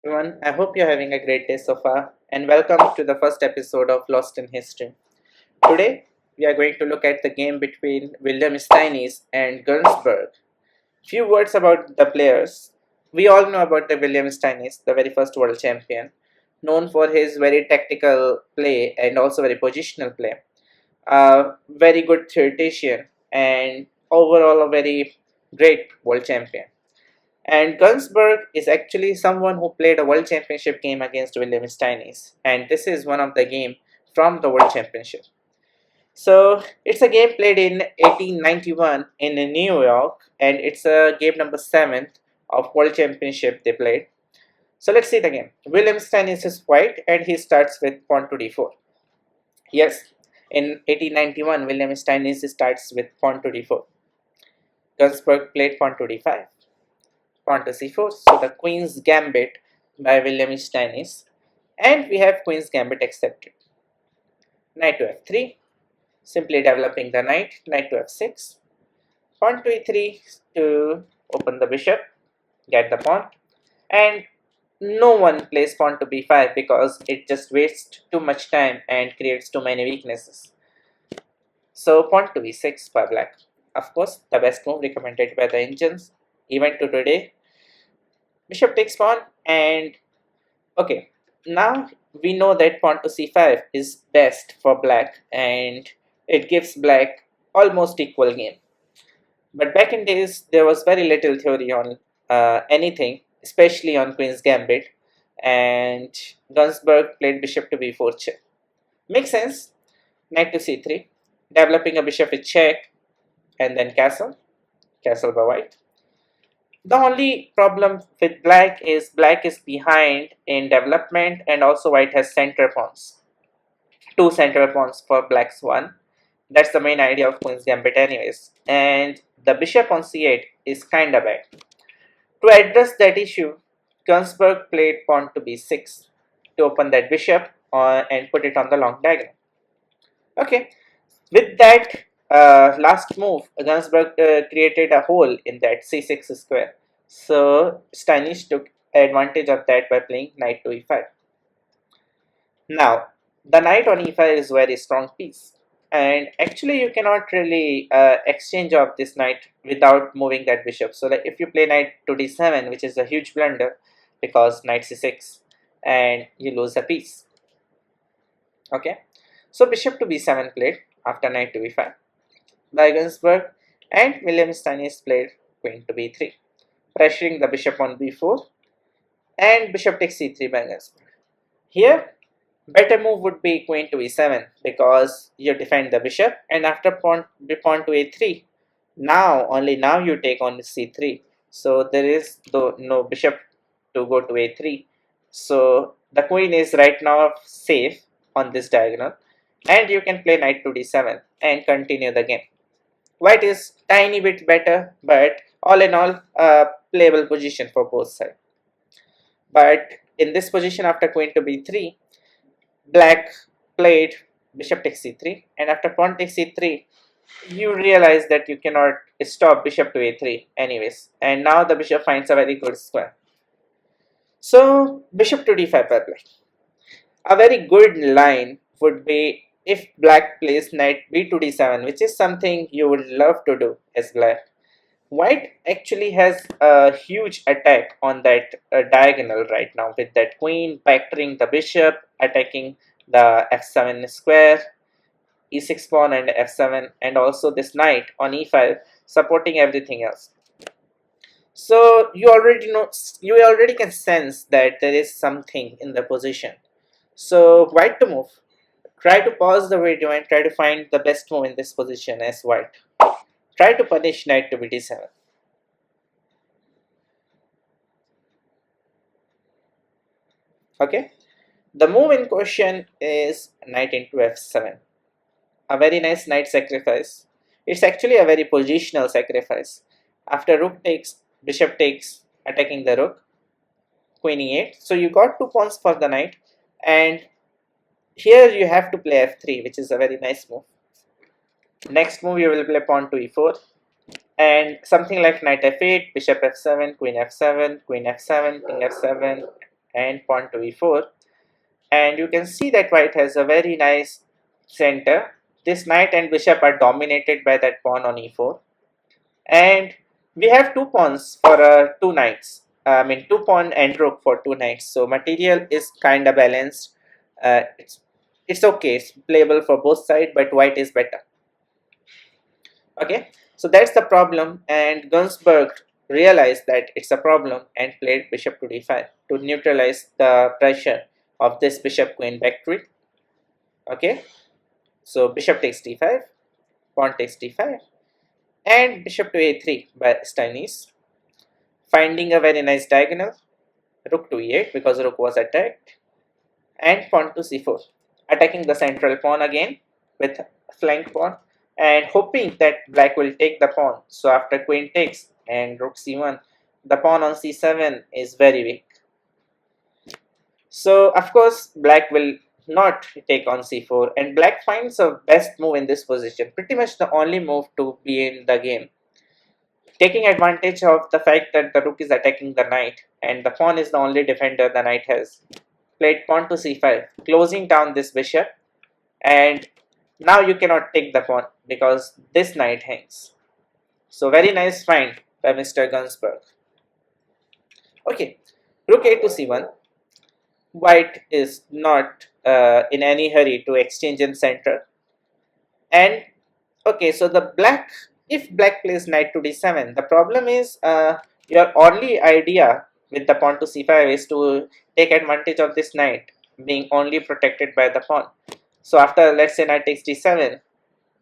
Everyone, I hope you're having a great day so far, and welcome to the first episode of Lost in History. Today, we are going to look at the game between Wilhelm Steinitz and Gunsberg. Few words about the players. We all know about the Wilhelm Steinitz, the very first world champion, known for his very tactical play and also very positional play. Very good theoretician and overall a very great world champion. And Gunsberg is actually someone who played a World Championship game against William Steinitz, and this is one of the game from the World Championship. So it's a game played in 1891 in New York, and it's a game number 7 of World Championship they played. So let's see the game. William Steinitz is white, and he starts with pawn to d4. Yes, in 1891, William Steinitz starts with pawn to d4. Gunsberg played pawn to d5. Pawn to c4. So the Queen's Gambit by William Steinitz, and we have Queen's Gambit accepted. Knight to f3, simply developing the knight. Knight to f6. Pawn to e3 to open the bishop, get the pawn, and no one plays pawn to b5 because it just wastes too much time and creates too many weaknesses. So pawn to b6 by black. Of course, the best move recommended by the engines even to today. Bishop takes pawn, and okay, now we know that pawn to c5 is best for black and it gives black almost equal game. But back in days there was very little theory on anything, especially on Queen's Gambit, and Gunsberg played bishop to b4 check. Makes sense. Knight to c3, developing a bishop with check, and then castle by white. The only problem with black is behind in development, and also white has center pawns. Two center pawns for black's one. That's the main idea of Queen's Gambit anyways. And the bishop on c8 is kinda bad. To address that issue, Gunsberg played pawn to b6 to open that bishop and put it on the long diagonal. Okay, with that last move, Gunsberg created a hole in that c6 square. So Steinitz took advantage of that by playing knight to e5. Now, the knight on e5 is very strong piece. And actually you cannot really exchange off this knight without moving that bishop. So like if you play knight to d7, which is a huge blunder because knight c6 and you lose a piece. Okay, so bishop to b7 played after knight to b5 by Gunsberg, and William Steinitz played queen to b3, pressuring the bishop on b4, and bishop takes c3 by Gunsberg. Here, better move would be queen to e7 because you defend the bishop, and after pawn to a3, only now you take on c3. So there is no bishop to go to a3. So the queen is right now safe on this diagonal, and you can play knight to d7 and continue the game. White is tiny bit better, but all in all, playable position for both sides. But in this position, after queen to b3, black played bishop takes c3, and after pawn takes c3, you realize that you cannot stop bishop to a3 anyways, and now the bishop finds a very good square. So bishop to d5 by black. A very good line would be if black plays knight b to d7, which is something you would love to do as black. White actually has a huge attack on that diagonal right now, with that queen battering the bishop, attacking the f7 square, e6 pawn and f7, and also this knight on e5 supporting everything else. So you already can sense that there is something in the position. So white to move. Try to pause the video and try to find the best move in this position as white. Try to punish knight to b7. Okay, the move in question is knight into f7. A very nice knight sacrifice. It's actually a very positional sacrifice. After rook takes, bishop takes, attacking the rook, queen e8. So you got 2 pawns for the knight, and here you have to play f3, which is a very nice move. Next move you will play pawn to e4, and something like knight f8, bishop f7, queen f7, queen f7, king f7, and pawn to e4. And you can see that white has a very nice center. This knight and bishop are dominated by that pawn on e4. And we have two pawns for two knights. I mean, two pawn and rook for two knights. So material is kind of balanced. Uh, it's it's okay. It's playable for both sides, but white is better. Okay, so that's the problem, and Gunsberg realized that it's a problem and played bishop to d5 to neutralize the pressure of this bishop queen victory. Okay, so bishop takes d5, pawn takes d5, and bishop to a3 by Steinitz, finding a very nice diagonal, rook to e8 because rook was attacked, and pawn to c4, attacking the central pawn again with flank pawn and hoping that black will take the pawn. So after queen takes and rook c1, the pawn on c7 is very weak. So of course black will not take on c4, and black finds a best move in this position, pretty much the only move to be in the game, taking advantage of the fact that the rook is attacking the knight and the pawn is the only defender the knight has. Played pawn to c5, closing down this bishop, and now you cannot take the pawn because this knight hangs. So very nice find by Mr. Gunsberg. Okay, rook a to c1. White is not in any hurry to exchange in center. And okay, so if black plays knight to d7, the problem is your only idea with the pawn to c5 is to take advantage of this knight being only protected by the pawn. So after, let's say, knight takes d7,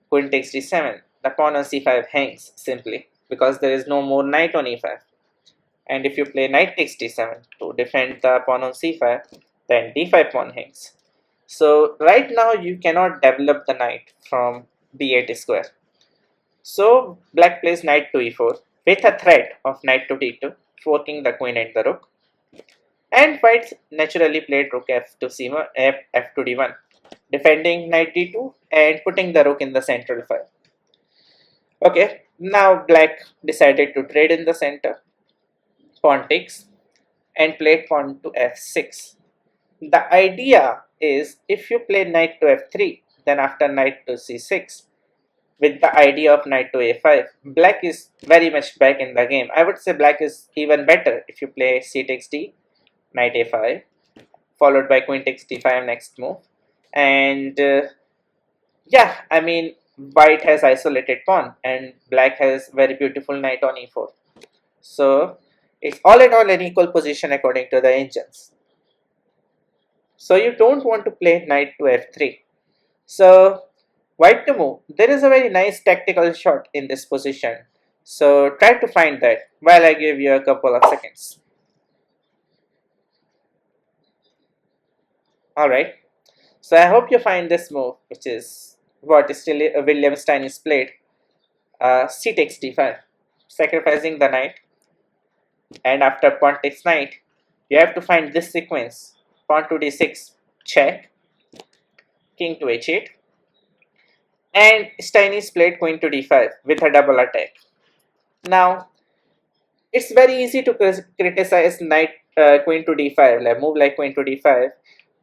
queen takes d7, the pawn on c5 hangs simply because there is no more knight on e5. And if you play knight takes d7 to defend the pawn on c5, then d5 pawn hangs. So right now you cannot develop the knight from b8 square. So black plays knight to e4 with a threat of knight to d2, forking the queen and the rook. And white naturally played rook f to c1, f to d1, defending knight d2 and putting the rook in the central file. Okay, now black decided to trade in the center. Pawn takes and played pawn to f6. The idea is if you play knight to f3, then after knight to c6, with the idea of knight to a5, black is very much back in the game. I would say black is even better if you play c takes d, knight a5, followed by queen takes d5 next move. And yeah, I mean, white has isolated pawn and black has very beautiful knight on e4. So it's all in all an equal position according to the engines. So you don't want to play knight to f3. So white to move. There is a very nice tactical shot in this position. So try to find that while I give you a couple of seconds. Alright. So I hope you find this move, which is what still Wilhelm Steinitz played. C takes d5, sacrificing the knight. And after pawn takes knight, you have to find this sequence. Pawn to d6, check. King to h8. And Steinitz played queen to d5 with a double attack. Now, it's very easy to criticize knight queen to d5, like move like queen to d5,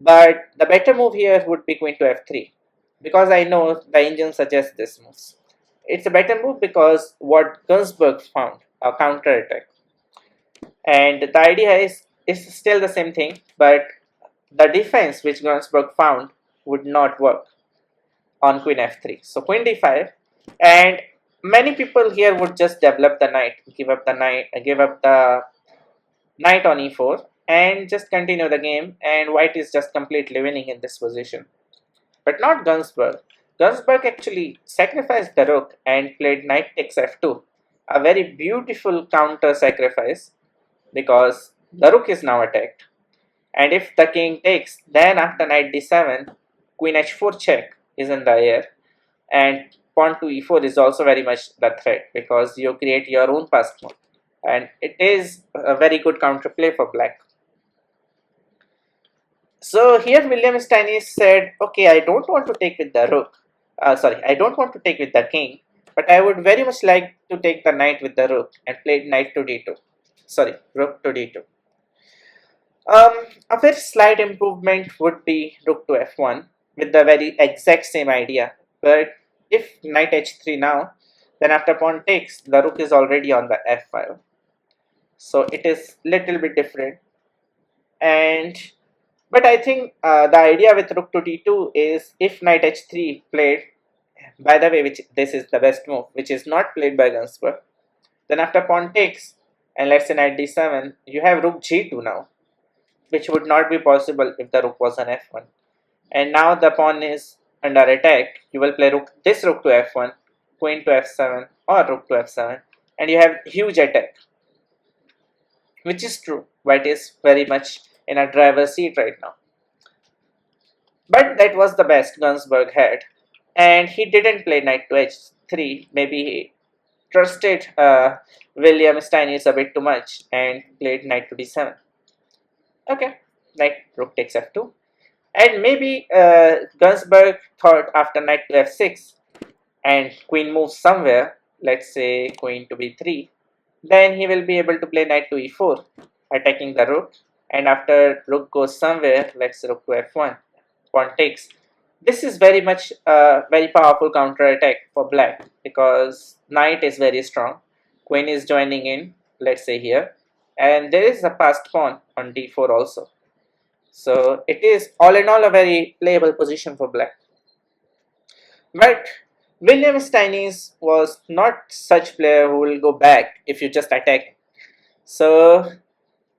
but the better move here would be queen to f3 because I know the engine suggests this moves. It's a better move because what Gunsberg found, a counter attack. And the idea is still the same thing, but the defense which Gunsberg found would not work on queen f3. So queen d5, and many people here would just develop the knight, give up the knight on e4 and just continue the game, and white is just completely winning in this position. But not Gunsberg. Gunsberg actually sacrificed the rook and played knight takes f2, a very beautiful counter sacrifice because the rook is now attacked. And if the king takes, then after knight d7, queen h4 check is in the air, and pawn to e4 is also very much the threat because you create your own passed move, and it is a very good counterplay for black. So here Wilhelm Steinitz said, okay, I don't want to take with the rook, I don't want to take with the king, but I would very much like to take the knight with the rook, and played knight to d2, rook to d2. A very slight improvement would be rook to f1 with the very exact same idea. But if knight h3 now, then after pawn takes, the rook is already on the f file. So it is little bit different. And but I think the idea with rook to d2 is if knight h3 played, by the way, which this is the best move, which is not played by Gunsberg, then after pawn takes, and let's say knight d7, you have rook g2 now, which would not be possible if the rook was on f1. And now the pawn is under attack. You will play this rook to f1, queen to f7, or rook to f7, and you have huge attack, which is true. White is very much in a driver's seat right now. But that was the best Gunsberg had, and he didn't play knight to h3. Maybe he trusted Wilhelm Steinitz a bit too much and played knight to d7. Okay, knight rook takes f2. And maybe Gunsberg thought after knight to f6 and queen moves somewhere, let's say queen to b3, then he will be able to play knight to e4, attacking the rook. And after rook goes somewhere, let's say rook to f1, pawn takes. This is very much a very powerful counter attack for black because knight is very strong, queen is joining in, let's say here, and there is a passed pawn on d4 also. So it is all in all a very playable position for black. But Wilhelm Steinitz was not such player who will go back if you just attack. So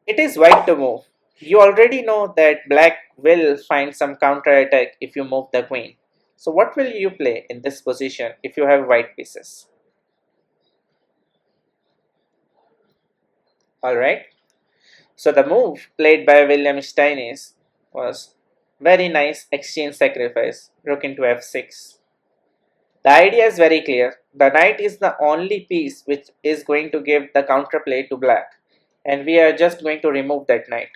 it is white to move. You already know that black will find some counter attack if you move the queen. So what will you play in this position if you have white pieces? Alright. So the move played by Wilhelm Steinitz was very nice exchange sacrifice, rook into f6. The idea is very clear. The knight is the only piece which is going to give the counterplay to black, and we are just going to remove that knight.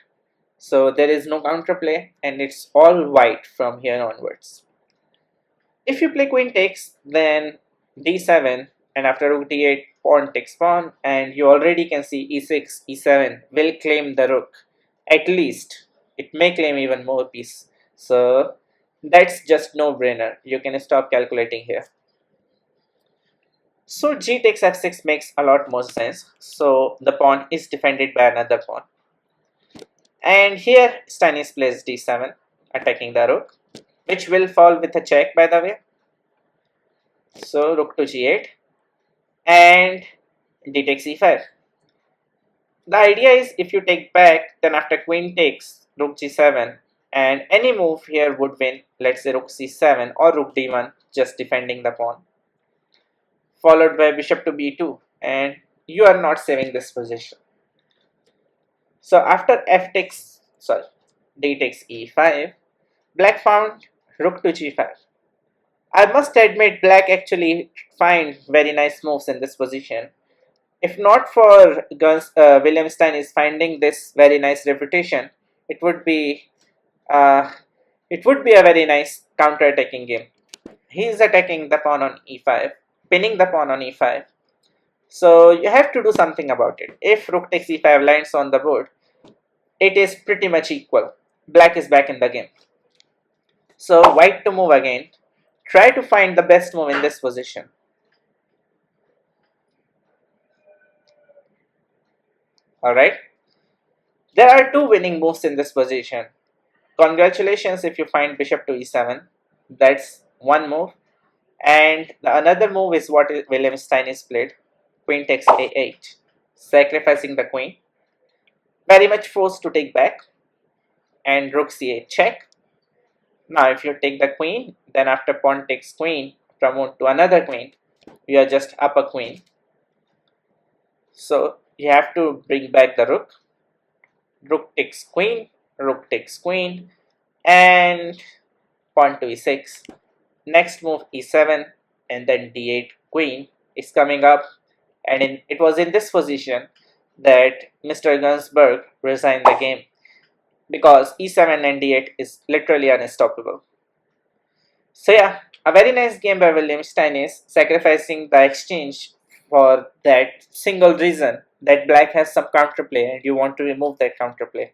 So there is no counterplay and it's all white from here onwards. If you play queen takes, then d7, and after rook d8, pawn takes pawn, and you already can see e6, e7 will claim the rook. At least it may claim even more piece. So that's just no brainer. You can stop calculating here. So g takes f6 makes a lot more sense. So the pawn is defended by another pawn. And here Steinitz plays d7, attacking the rook, which will fall with a check, by the way. So rook to g8 and d takes e5. The idea is if you take back, then after queen takes, rook g7, and any move here would win, let's say rook c7 or rook d1, just defending the pawn, followed by bishop to b2, and you are not saving this position. So after d takes e5, black found rook to g5. I must admit black actually find very nice moves in this position. If not for Wilhelm Steinitz finding this very nice reputation, it would be a very nice counter-attacking game. He is attacking the pawn on e5, pinning the pawn on e5. So you have to do something about it. If rook takes e5 lands on the board, it is pretty much equal. Black is back in the game. So white to move again. Try to find the best move in this position. Alright. There are two winning moves in this position. Congratulations if you find bishop to e7. That's one move. And the another move is what Wilhelm Steinitz played. Queen takes a8, sacrificing the queen. Very much forced to take back. And rook c8 check. Now if you take the queen, then after pawn takes queen, promote to another queen, you are just up a queen. So you have to bring back the rook. Rook takes queen, and pawn to e6. Next move e7, and then d8 queen is coming up, and it was in this position that Mr. Gunsberg resigned the game, because e7 and d8 is literally unstoppable. So yeah, a very nice game by Wilhelm Steinitz, sacrificing the exchange for that single reason that black has some counterplay and you want to remove that counterplay.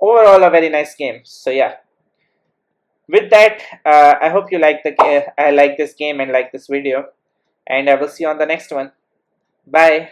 overall a very nice game. So yeah, with that, I hope you like I like this game and like this video, and I will see you on the next one. Bye.